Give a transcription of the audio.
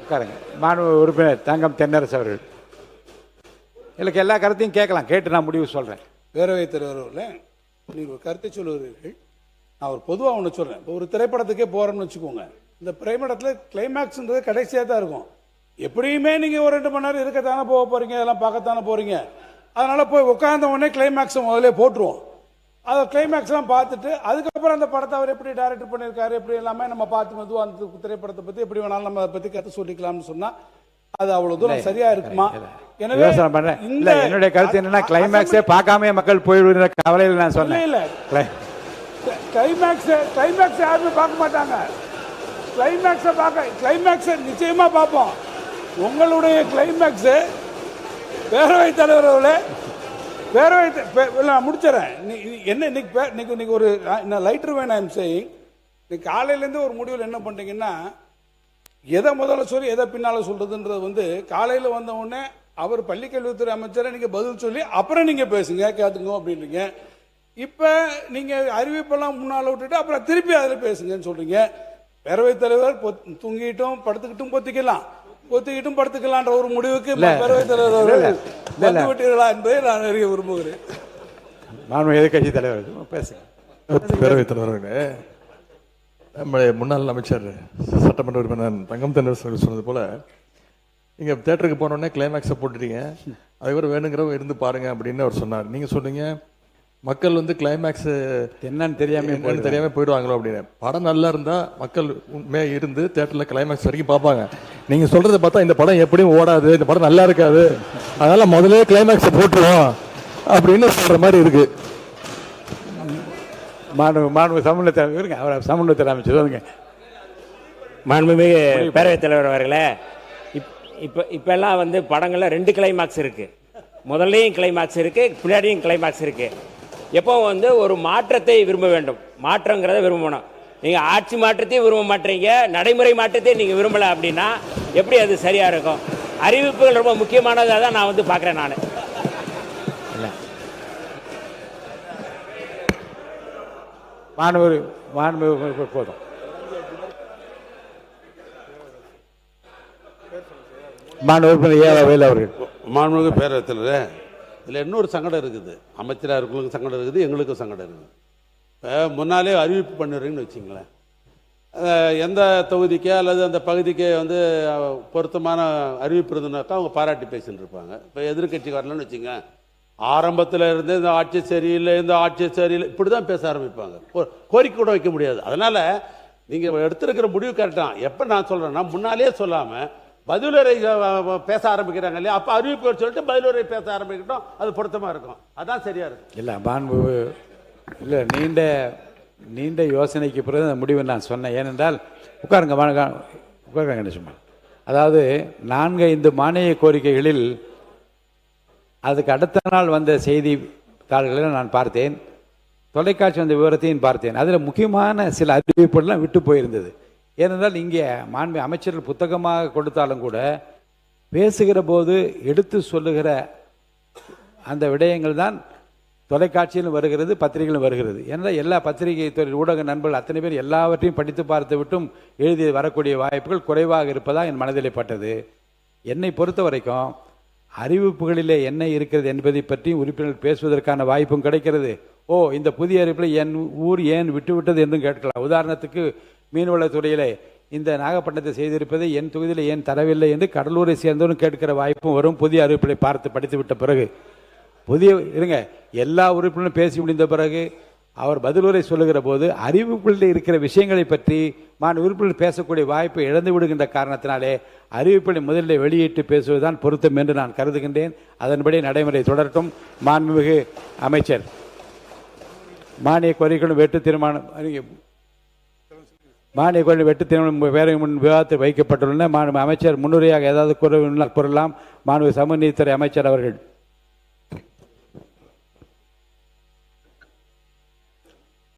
உட்காருங்க. மாண்பு உறுப்பினர் தங்கம் தென்னரசு அவர்கள். எனக்கு எல்லா கருத்தையும் கேட்கலாம், கேட்டு நான் முடிவு சொல்கிறேன். பேரவைத் தலைவர்களே, நீங்கள் ஒரு கருத்தை சொல்லுவீர்கள். நான் ஒரு பொதுவாக ஒன்று சொல்கிறேன். இப்போ ஒரு திரைப்படத்துக்கே போகிறோம்னு வச்சுக்கோங்க. இந்த திரைப்படத்தில் கிளைமேக்ஸ்ன்றது கடைசியாக தான் இருக்கும். எப்படியுமே நீங்கள் ஒரு 2 மணி நேரம் இருக்கத்தானே போக போகிறீங்க, அதெல்லாம் பார்க்கத்தானே போகிறீங்க. அதனால் போய் உட்கார்ந்த உடனே கிளைமேக்ஸை முதல்ல போட்டுருவோம். அதை கிளைமேக்ஸ்லாம் பார்த்துட்டு அதுக்கப்புறம் அந்த படத்தை அவர் எப்படி டைரக்டர் பண்ணியிருக்காரு, எப்படி எல்லாமே நம்ம பார்த்து மெதுவாக அந்த திரைப்படத்தை பற்றி எப்படி வேணாலும் நம்ம அதை பற்றி கற்று சொல்லிக்கலாம்னு சொன்னால் அது அவ்வளவு தூரம் சரியா இருக்குமா? எனவே என்னுடைய கருத்து என்னன்னா, கிளைமேக்ஸே பார்க்காம மக்கள் போயிடுற கவலையில் நான் சொன்னேன். இல்ல கிளைமேக்ஸ் யாருமே பார்க்க மாட்டாங்க. கிளைமேக்ஸை நிச்சயமா பார்ப்போம். உங்களுடைய கிளைமேக்ஸ் பேரவைத் தலைவர்களே, நான் முடிச்சிடறேன். என்ன இன்னைக்கு ஒரு லைட்டர் வேணும் செய்யும். இன்னைக்கு காலையிலேருந்து ஒரு முடிவில் என்ன பண்ணுறீங்கன்னா, எதை முதல்ல சொல்லி எதை பின்னால் சொல்கிறதுன்றது காலையில் வந்த உடனே அவர் பள்ளிக்கல்வித்துறை அமைச்சரை நீங்கள் பதில் சொல்லி அப்புறம் நீங்கள் பேசுங்க, கேட்டுங்க அப்படின்றீங்க. இப்போ நீங்கள் அறிவிப்பெல்லாம் முன்னால் விட்டுட்டு அப்புறம் திருப்பி அதில் பேசுங்கன்னு சொல்கிறீங்க. பேரவைத் தலைவர் தூங்கிட்டும் படுத்துக்கிட்டும் பொத்திக்கிட்டும் படுத்துக்கலான்ற ஒரு முடிவுக்கு பேரவைத் தலைவர் வந்து விட்டீர்களா என்பதை நான் அறிய விரும்புகிறேன். எதிர்கட்சி தலைவர் பேசுங்க. பேரவைத் தலைவர்களே, நம்முடைய முன்னாள் அமைச்சர் சட்டமன்ற உறுப்பினர் தங்கம் தென்னரசு சொன்னது போல, நீங்கள் தேட்டருக்கு போனோடனே கிளைமேக்ஸை போட்டுட்டீங்க, அதுக்கப்புறம் வேணுங்கிறவங்க இருந்து பாருங்க அப்படின்னு அவர் சொன்னார். நீங்கள் சொன்னீங்க மக்கள் கிளைமேக்ஸ் என்னன்னு தெரியாம போயிடுவாங்களோ அப்படின்னு. படம் நல்லா இருந்தால் மக்கள் உண்மையாக இருந்து தேட்டரில் கிளைமேக்ஸ் வரைக்கும் பார்ப்பாங்க. நீங்கள் சொல்கிறத பார்த்தா இந்த படம் எப்படியும் ஓடாது, இந்த படம் நல்லா இருக்காது, அதனால் முதலே கிளைமேக்ஸை போட்டுருவோம் அப்படின்னு சொல்கிற மாதிரி இருக்குது. மாண்பு சமூகத்தில் அமைச்சர் சொல்லுங்க. மாண்புமிகு பேரவைத் தலைவர் அவர்களே, இப்பெல்லாம் படங்கள்ல 2 கிளைமாக்ஸ் இருக்கு. முதல்லையும் கிளைமாக்ஸ் இருக்கு, பின்னாடியும் கிளைமாக்ஸ் இருக்கு. எப்போ ஒரு மாற்றத்தை விரும்ப வேண்டும், மாற்றங்கிறத விரும்பணும். நீங்க ஆட்சி மாற்றத்தையும் விரும்ப மாட்டீங்க, நடைமுறை மாற்றத்தையும் நீங்க விரும்பல அப்படின்னா எப்படி அது சரியா இருக்கும்? அறிவிப்புகள் ரொம்ப முக்கியமானதாக தான் நான் பார்க்குறேன். நான் போதும். மாண்புமிகு பேரவைத் தலைவரே, இதில் இன்னொரு சங்கடம் இருக்குது. அமைச்சராக இருக்கிறவங்களுக்கு சங்கடம் இருக்குது, எங்களுக்கும் சங்கடம் இருக்குது. இப்போ முன்னாலே அறிவிப்பு பண்ணிடுறீங்கன்னு வச்சிங்களேன், எந்த தொகுதிக்கே அல்லது அந்த பகுதிக்கே பொருத்தமான அறிவிப்பு இருந்ததுனாக்கா அவங்க பாராட்டி பேசின்னு இருப்பாங்க. இப்போ எதிர்கட்சி வரலன்னு வச்சுங்க, ஆரம்பத்தில் இருந்து இந்த ஆட்சி சரியில்லை, இந்த ஆட்சி சரியில்லை, இப்படி தான் பேச ஆரம்பிப்பாங்க. கோரிக்கை கூட வைக்க முடியாது. அதனால் நீங்கள் எடுத்துருக்கிற முடிவு கரெக்டாக. எப்போ நான் சொல்கிறேன்னா, முன்னாலே சொல்லாமல் பதிலுரை பேச ஆரம்பிக்கிறாங்க இல்லையா, அப்போ அறிவிப்பு சொல்லிட்டு பதிலுரை பேச ஆரம்பிக்கட்டும், அது பொருத்தமாக இருக்கும். அதான் சரியா இருக்கும். இல்லை நீண்ட யோசனைக்கு பிறகு அந்த முடிவை நான் சொன்னேன். ஏனென்றால் உட்காருங்க சும்மா. அதாவது 4-5 மானிய கோரிக்கைகளில் அதுக்கு அடுத்த நாள் வந்த செய்தித்தாள்களை நான் பார்த்தேன், தொலைக்காட்சி வந்த விவரத்தையும் பார்த்தேன். அதில் முக்கியமான சில அறிவிப்புகள்லாம் விட்டு போயிருந்தது. ஏனென்றால் இங்கே மாண்பு அமைச்சர்கள் புத்தகமாக கொடுத்தாலும் கூட பேசுகிற போது எடுத்து சொல்லுகிற அந்த விடயங்கள் தான் தொலைக்காட்சியிலும் வருகிறது, பத்திரிகையிலும் வருகிறது. ஏனென்றால் எல்லா பத்திரிகை ஊடக நண்பர்கள் அத்தனை பேர் எல்லாவற்றையும் படித்து பார்த்து விட்டும் எழுதி வரக்கூடிய வாய்ப்புகள் குறைவாக இருப்பதாக என் மனதிலே பட்டது. என்னை பொறுத்த வரைக்கும் அறிவிப்புகளிலே என்ன இருக்கிறது என்பதை பற்றி உறுப்பினர்கள் பேசுவதற்கான வாய்ப்பும் கிடைக்கிறது. இந்த புதிய அறிவிப்பில் என் ஊர் ஏன் விட்டுவிட்டது என்றும் கேட்கலாம். உதாரணத்துக்கு மீன்வளத்துறையிலே இந்த நாகப்பட்டினத்தை செய்திருப்பதை என் தொகுதியில் ஏன் தரவில்லை என்று கடலூரை சேர்ந்தவரும் கேட்கிற வாய்ப்பும் வரும். புதிய அறிவிப்புகளை பார்த்து படித்து விட்ட பிறகு எல்லா உறுப்பினரும் பேசி முடிந்த பிறகு அவர் பதிலுரை சொல்லுகிற போது அறிவிப்புகளில் இருக்கிற விஷயங்களை பற்றி உறுப்பினர்கள் பேசக்கூடிய வாய்ப்பை இழந்து விடுகின்ற காரணத்தினாலே அறிவிப்புகளை முதலில் வெளியிட்டு பேசுவதுதான் பொருத்தம் என்று நான் கருதுகின்றேன். அதன்படி நடைமுறை தொடரட்டும். மாண்புமிகு அமைச்சர், மானிய கோரிக்கைகளும் வெட்டு தீர்மானம் வெட்டு தீர்மானம் பேரவை முன் விவாதத்தில் வைக்கப்பட்டுள்ளன. அமைச்சர் முன்னுரையாக ஏதாவது கூறலாம். மாண்புமிகு சமூக நீதித்துறை அமைச்சர் அவர்கள்.